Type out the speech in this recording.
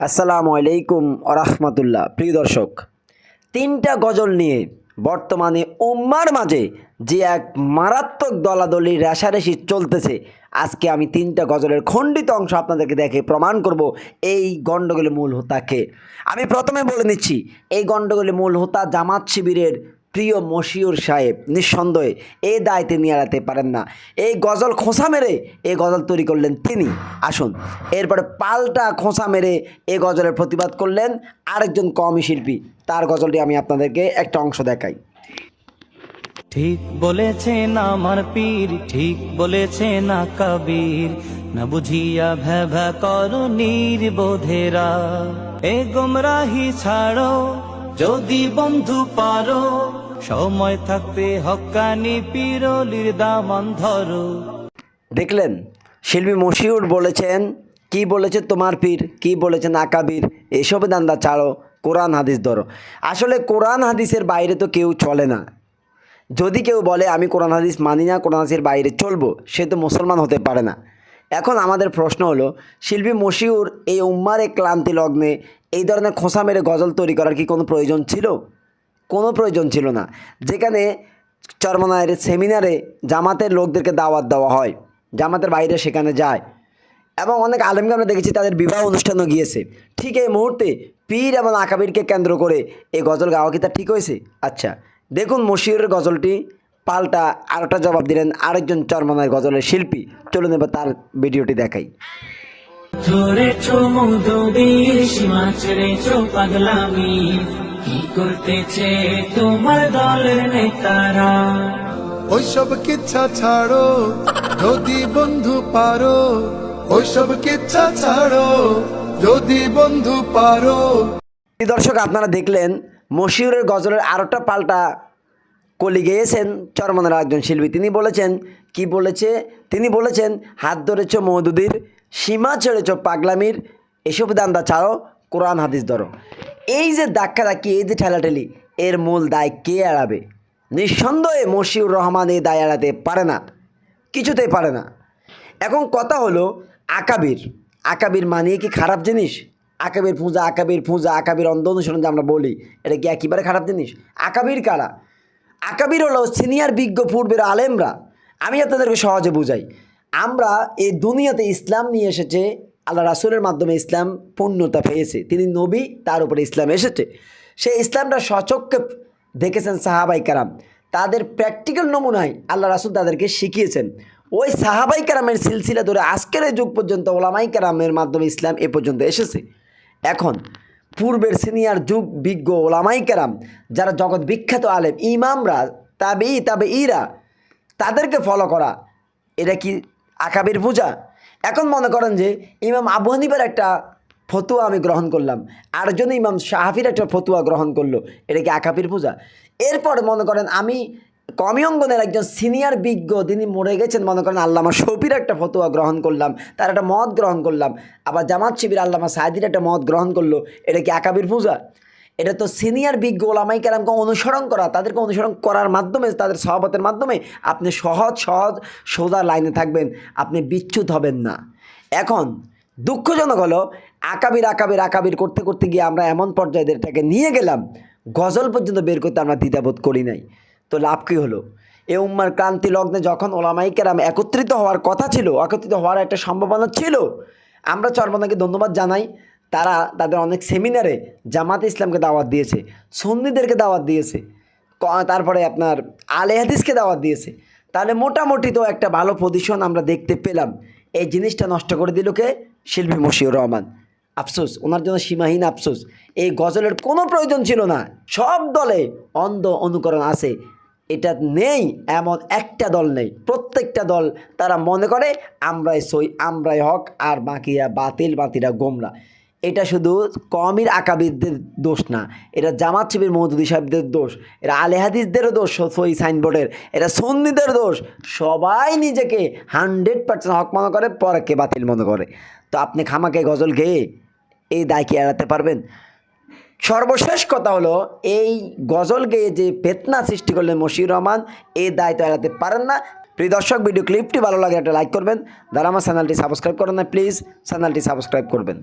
আসসালামু আলাইকুম আরহামতুল্লাহ। প্রিয় দর্শক, তিনটা গজল নিয়ে বর্তমানে উম্মার মাঝে যে এক মারাত্মক দলাদলি রেষারেষি চলতেছে, আজকে আমি তিনটা গজলের খণ্ডিত অংশ আপনাদেরকে দেখে প্রমাণ করব এই গণ্ডগোলের মূল হোতাকে। আমি প্রথমে বলে নিচ্ছি, এই গণ্ডগোলের মূল হোতা জামাত শিবিরের প্রিয় মশিউর সাহেব। নিঃসন্দেহে এই দায় তিনি এড়াতে পারেন না। এই গজল খোঁচা মেরে এই গজল তৈরি করলেন তিনি। আসুন, এরপরে পাল্টা খোঁচা মেরে এই গজলের প্রতিবাদ করলেন আরেকজন কওমি শিল্পী। তার গজলটি আমি আপনাদেরকে একটা অংশ দেখাই। ঠিক বলেছেন আমার পীর, ঠিক বলেছেন না কবীর, না বুঝিয়া ভ্যা করো নির্বোধেরা। এ গোমরাহি ছাড়ো যদি বন্ধু পারো, সময় থাকতে হক্কানি পীরলির দামান ধরো। দেখলেন, শিল্পী মশিউর বলেছেন, কি বলেছে তোমার পীর, কি বলেছেন আকাবির, এসব দান্দা ছাড়ো, কোরআন হাদিস ধরো। আসলে কোরআন হাদিসের বাইরে তো কেউ চলে না। যদি কেউ বলে আমি কোরআন হাদিস মানি না, কোরআন হাদিসের বাইরে চলবো, সে তো মুসলমান হতে পারে না। এখন আমাদের প্রশ্ন হলো, শিল্পী মশিউর এই উম্মার এক ক্লান্তি লগ্নে এই ধরনের খোঁচা মেরে গজল তৈরি করার কি কোনো প্রয়োজন ছিল? কোনো প্রয়োজন ছিল না। যেখানে চরমনায়ের সেমিনারে জামাতের লোকদেরকে দাওয়াত দেওয়া হয়, জামাতের বাইরে সেখানে যায়, এবং অনেক আলেমকে আমরা দেখেছি তাদের বিবাহ অনুষ্ঠানও গিয়েছে। ঠিক এই মুহূর্তে পীর এবং আকাবিরকে কেন্দ্র করে এই গজল গাওয়া কি তা ঠিক হয়েছে? আচ্ছা, দেখুন মশিউরের গজলটি পাল্টা আরেকটা জবাব দিলেন আরেকজন চরমনায়ের গজলের শিল্পী। চলুন এবার তার ভিডিওটি দেখাই। ধরেছো মধুবীর সীমা ছেড়েছো পাগলামি, কি করতেছে তোমার দলের নেতারা? ওইসব কিচ্ছা ছাড়ো যদি বন্ধু পারো, ওইসব কিচ্ছা ছাড়ো যদি বন্ধু পারো। দর্শক, আপনারা দেখলেন মশিউরের গজলের আরেকটা পাল্টা কলি গেয়েছেন চরমনার একজন শিল্পী। তিনি বলেছেন, কি বলেছে? তিনি বলেছেন, হাত ধরেছ মওদুদীর, সীমা ছেড়েছ পাগলামির, এসব দান্দা ছাড়ো, কোরআন হাদিস ধরো। এই যে ধাক্কাধাক্কি, এই যে ঠেলাঠেলি, এর মূল দায় কে এড়াবে? নিঃসন্দেহে মশিউর রহমান এই দায় এড়াতে পারে না, কিছুতেই পারে না। এখন কথা হলো, আকাবির, আকাবির মানিয়ে কি খারাপ জিনিস? আকাবির পূজা, আকাবির পূজা, আকাবির অন্ধ অনুসরণ যে আমরা বলি, এটা কি একেবারে খারাপ জিনিস? আকাবির কারা? আকাবির হলো সিনিয়র বিজ্ঞ পূর্বের আলেমরা। আমি আপনাদেরকে সহজে বুঝাই। আমরা এই দুনিয়াতে ইসলাম নিয়ে এসেছে, আল্লাহ রাসূলের মাধ্যমে ইসলাম পূর্ণতা পেয়েছে। তিনি নবী, তার উপরে ইসলাম এসেছে। সেই ইসলামটা স্বচক্ষে দেখেছেন সাহাবাই কারাম, তাদের প্র্যাকটিক্যাল নমুনায় আল্লাহ রাসূল তাদেরকে শিখিয়েছেন। ওই সাহাবাই কারামের সিলসিলা ধরে আজকের এই যুগ পর্যন্ত ওলামাই কারামের মাধ্যমে ইসলাম এ পর্যন্ত এসেছে। এখন পূর্বের সিনিয়র যুগ বিজ্ঞ ওলামাই কেরাম, যারা জগৎ বিখ্যাত আলেম, ইমামরা, তাবেঈরা, তাদেরকে ফলো করা, এটা কি আকাবির পূজা? এখন মনে করেন যে ইমাম আবু হানিফার একটা ফতুয়া আমি গ্রহণ করলাম, আরেকজন ইমাম শাফির একটা ফতুয়া গ্রহণ করলো, এটা কি আকাবির পূজা? এরপর মনে করেন আমি কওমি অঙ্গনের একজন সিনিয়র বিজ্ঞ, তিনি মরে গেছেন, মনে করেন আল্লামা শফির একটা ফতোয়া গ্রহণ করলাম, তার একটা মত গ্রহণ করলাম, আবার জামাত শিবির আল্লামা সাইদির একটা মত গ্রহণ করলো, এটা কি আকাবির পূজা? এটা তো সিনিয়র বিজ্ঞ ওলামাই কেরামকে অনুসরণ করা। তাদেরকে অনুসরণ করার মাধ্যমে, তাদের সহবতের মাধ্যমে আপনি সহজ সোজা লাইনে থাকবেন, আপনি বিচ্যুত হবেন না। এখন দুঃখজনক হলো, আকাবির করতে করতে গিয়ে আমরা এমন পর্যায়েরটাকে নিয়ে গেলাম, গজল পর্যন্ত বের করতে আমরা দ্বিধাবোধ করি নাই। তো লাভ কী হলো? এ উম্মার ক্রান্তি লগ্নে যখন ওলামাই কেরাম একত্রিত হওয়ার কথা ছিল, একত্রিত হওয়ার একটা সম্ভাবনা ছিল, আমরা চরমনাকে ধন্যবাদ জানাই। তারা তাদের অনেক সেমিনারে জামাতে ইসলামকে দাওয়াত দিয়েছে, সুন্নিদেরকে দাওয়াত দিয়েছে, তারপরে আপনার আলে হাদিসকে দাওয়াত দিয়েছে। তাহলে মোটামুটি তো একটা ভালো পজিশন আমরা দেখতে পেলাম। এই জিনিসটা নষ্ট করে দিল কে? শিল্পী মশিউর রহমান। আফসোস, ওনার জন্য সীমাহীন আফসোস। এই গজলের কোনো প্রয়োজন ছিল না। সব দলে অন্ধ অনুকরণ আছে, এটা নেই এমন একটা দল নেই। প্রত্যেকটা দল তারা মনে করে আমরাই সই, আমরাই হক, আর বাকিরা বাতিল, বাতিরা গোমরা। এটা শুধু কওমির আকাবিরদের দোষ না, এটা জামাত শিবির মওদুদী সাহেবদের দোষ, এটা আলে হাদিসদেরও দোষ, সই সাইনবোর্ডের, এটা সুন্নিদের দোষ। সবাই নিজেকে 100% হক মনে করে, পরকে বাতিল মনে করে। তো আপনি খামাকে গজল গেয়ে এই দায় কি এড়াতে পারবেন? সর্বশেষ কথা হলো, এই গজল গেয়ে যে ফিতনা সৃষ্টি করলেন মশিউর রহমান, এই দায় তো এড়াতে পারেন না। প্রিয় দর্শক, ভিডিও ক্লিপটি ভালো লাগে একটা লাইক করবেন, যারা আমার চ্যানেলটি সাবস্ক্রাইব করেন না প্লিজ চ্যানেলটি সাবস্ক্রাইব করবেন।